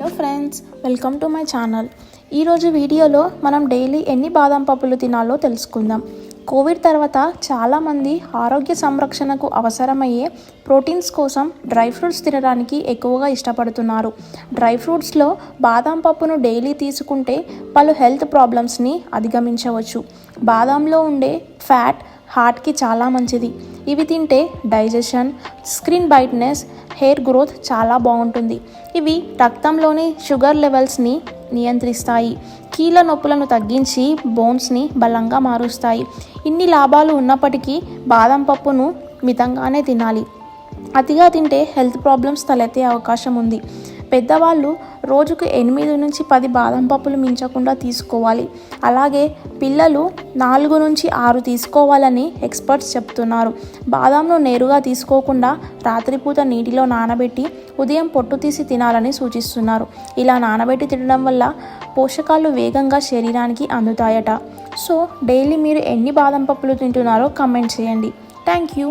Hello friends, welcome to my channel. ఈరోజు వీడియోలో మనం డైలీ ఎన్ని బాదం పప్పులు తినాలో తెలుసుకుందాం. కోవిడ్ తర్వాత చాలామంది ఆరోగ్య సంరక్షణకు అవసరమయ్యే ప్రోటీన్స్ కోసం డ్రై ఫ్రూట్స్ తినడానికి ఎక్కువగా ఇష్టపడుతున్నారు. డ్రై ఫ్రూట్స్లో బాదం పప్పును డైలీ తీసుకుంటే పలు హెల్త్ ప్రాబ్లమ్స్ని అధిగమించవచ్చు. బాదంలో ఉండే ఫ్యాట్ హార్ట్కి చాలా మంచిది. ఇవి తింటే digestion, skin brightness, hair growth చాలా బాగుంటుంది. ఇవి రక్తంలోని షుగర్ లెవెల్స్ని నియంత్రిస్తాయి, కీళ్ళ నొప్పులను తగ్గించి బోన్స్ని బలంగా మారుస్తాయి. ఇన్ని లాభాలు ఉన్నప్పటికీ బాదం పప్పును మితంగానే తినాలి. అతిగా తింటే హెల్త్ ప్రాబ్లమ్స్ తలెత్తే అవకాశం ఉంది. పెద్దవాళ్ళు రోజుకు 8 నుంచి 10 బాదం పప్పులు మించకుండా తీసుకోవాలి. అలాగే పిల్లలు 4 నుంచి 6 తీసుకోవాలని ఎక్స్పర్ట్స్ చెప్తున్నారు. బాదంను నేరుగా తీసుకోకుండా రాత్రిపూట నీటిలో నానబెట్టి ఉదయం పొట్టు తీసి తినాలని సూచిస్తున్నారు. ఇలా నానబెట్టి తినడం వల్ల పోషకాలు వేగంగా శరీరానికి అందుతాయట. సో డైలీ మీరు ఎన్ని బాదం పప్పులు తింటున్నారో కామెంట్ చేయండి. Thank you.